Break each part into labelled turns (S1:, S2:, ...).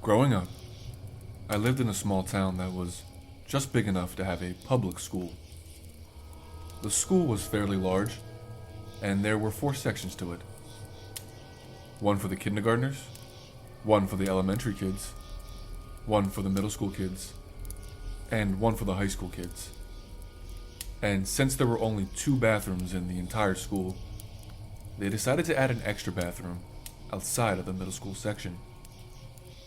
S1: Growing up, I lived in a small town that was just big enough to have a public school. The school was fairly large, and there were 4 sections to it. One for the kindergartners, one for the elementary kids, one for the middle school kids, and one for the high school kids. And since there were only 2 bathrooms in the entire school, they decided to add an extra bathroom outside of the middle school section.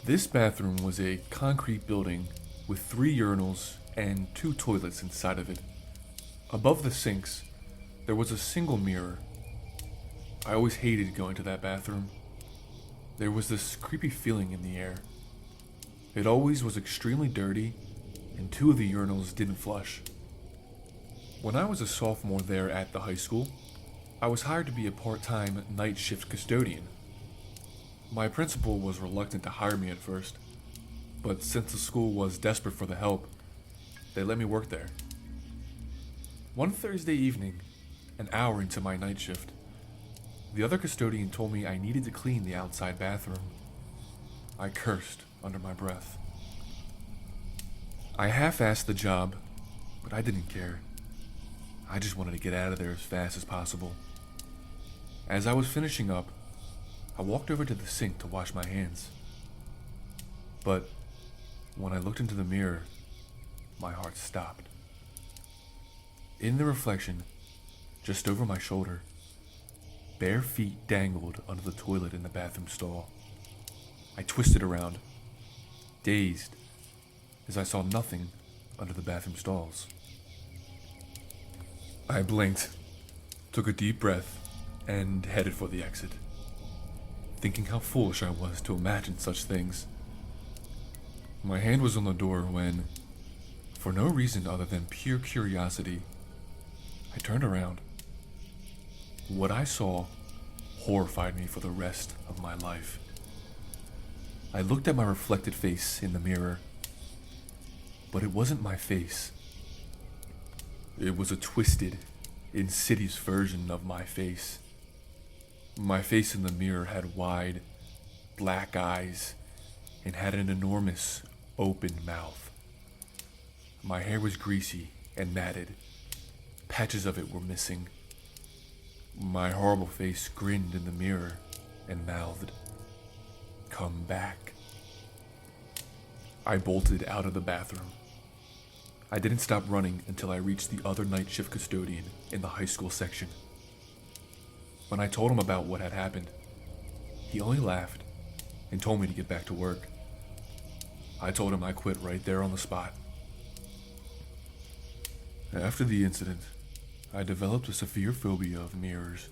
S1: This bathroom was a concrete building with 3 urinals and 2 toilets inside of it. Above the sinks, there was a single mirror. I always hated going to that bathroom. There was this creepy feeling in the air. It always was extremely dirty, and 2 of the urinals didn't flush. When I was a sophomore there at the high school, I was hired to be a part-time night shift custodian. My principal was reluctant to hire me at first, but since the school was desperate for the help, they let me work there. One Thursday evening, an hour into my night shift, the other custodian told me I needed to clean the outside bathroom. I cursed under my breath. I half-assed the job, but I didn't care. I just wanted to get out of there as fast as possible. As I was finishing up, I walked over to the sink to wash my hands. But when I looked into the mirror, my heart stopped. In the reflection, just over my shoulder, bare feet dangled under the toilet in the bathroom stall. I twisted around, dazed, as I saw nothing under the bathroom stalls. I blinked, took a deep breath, and headed for the exit, thinking how foolish I was to imagine such things. My hand was on the door when, for no reason other than pure curiosity, I turned around. What I saw horrified me for the rest of my life. I looked at my reflected face in the mirror, but it wasn't my face. It was a twisted, insidious version of my face. My face in the mirror had wide, black eyes and had an enormous, open mouth. My hair was greasy and matted. Patches of it were missing. My horrible face grinned in the mirror and mouthed, "Come back." I bolted out of the bathroom. I didn't stop running until I reached the other night shift custodian in the high school section. When I told him about what had happened, he only laughed and told me to get back to work. I told him I quit right there on the spot. After the incident, I developed a severe phobia of mirrors.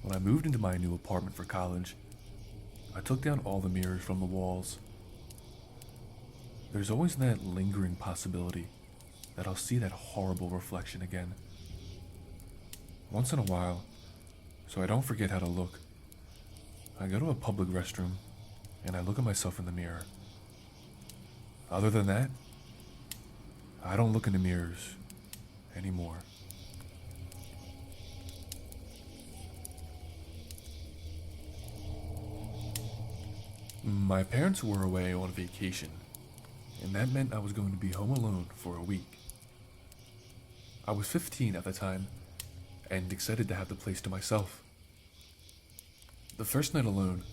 S1: When I moved into my new apartment for college, I took down all the mirrors from the walls. There's always that lingering possibility that I'll see that horrible reflection again. Once in a while, so I don't forget how to look, I go to a public restroom and I look at myself in the mirror. Other than that, I don't look in the mirrors anymore. My parents were away on vacation, and that meant I was going to be home alone for a week. I was 15 at the time, and excited to have the place to myself. The first night alone,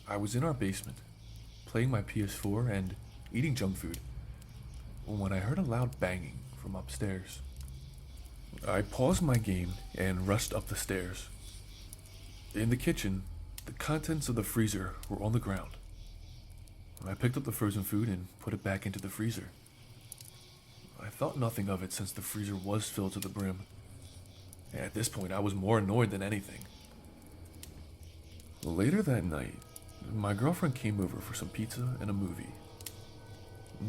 S1: I was in our basement, playing my PS4 and eating junk food, when I heard a loud banging from upstairs. I paused my game and rushed up the stairs. In the kitchen, the contents of the freezer were on the ground. I picked up the frozen food and put it back into the freezer. I thought nothing of it since the freezer was filled to the brim. At this point, I was more annoyed than anything. Later that night, my girlfriend came over for some pizza and a movie.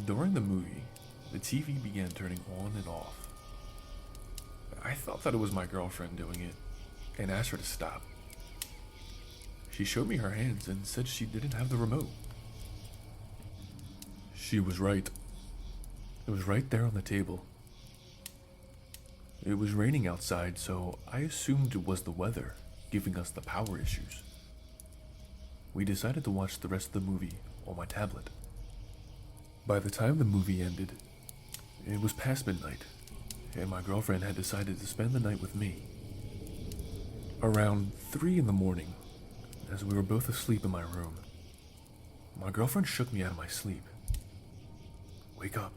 S1: During the movie, the TV began turning on and off. I thought that it was my girlfriend doing it, and asked her to stop. She showed me her hands and said she didn't have the remote. She was right. It was right there on the table. It was raining outside, so I assumed it was the weather giving us the power issues. we decided to watch the rest of the movie on my tablet. By the time the movie ended, it was past midnight, and my girlfriend had decided to spend the night with me. Around 3 in the morning, as we were both asleep in my room, my girlfriend shook me out of my sleep. "Wake up,"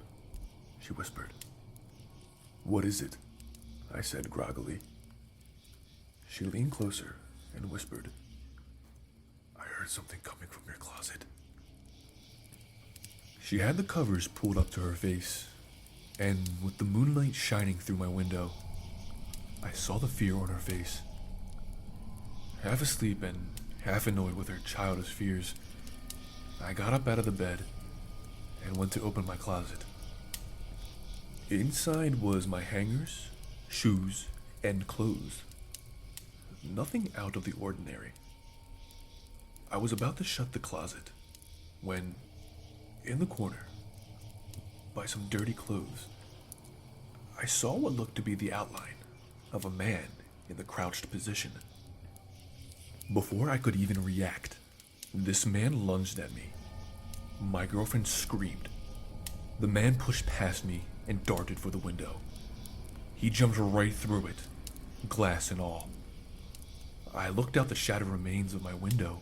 S1: she whispered. "What is it?" I said groggily. She leaned closer and whispered, "I heard something coming from your closet." She had the covers pulled up to her face, and with the moonlight shining through my window, I saw the fear on her face. Half asleep and half annoyed with her childish fears, I got up out of the bed and went to open my closet. Inside was my hangers, shoes, and clothes. Nothing out of the ordinary. I was about to shut the closet when, in the corner, by some dirty clothes, I saw what looked to be the outline of a man in the crouched position. Before I could even react, this man lunged at me. My girlfriend screamed. The man pushed past me and darted for the window. He jumped right through it, glass and all. I looked out the shattered remains of my window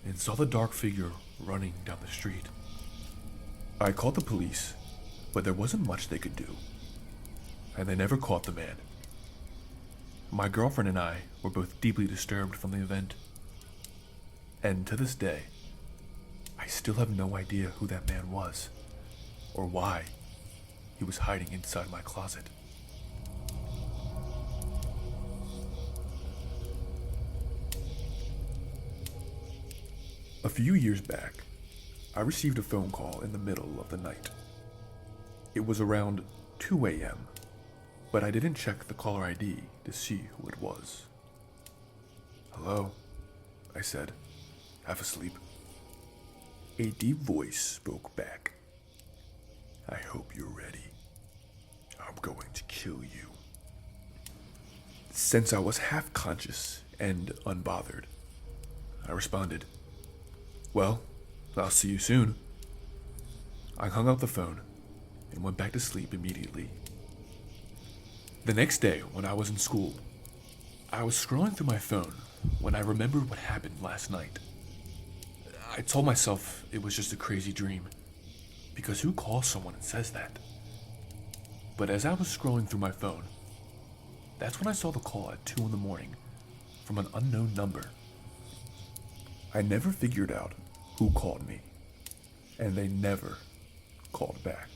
S1: and saw the dark figure running down the street. I called the police, but there wasn't much they could do, and they never caught the man. My girlfriend and I were both deeply disturbed from the event, and to this day, I still have no idea who that man was, or why he was hiding inside my closet. A few years back, I received a phone call in the middle of the night. It was around 2 a.m., but I didn't check the caller ID to see who it was. "Hello," I said, half asleep. A deep voice spoke back. "I hope you're ready. I'm going to kill you." Since I was half conscious and unbothered, I responded, "Well, I'll see you soon." I hung up the phone and went back to sleep immediately. The next day, when I was in school, I was scrolling through my phone when I remembered what happened last night. I told myself it was just a crazy dream, because who calls someone and says that? But as I was scrolling through my phone, that's when I saw the call at 2 in the morning from an unknown number. I never figured out who called me, and they never called back.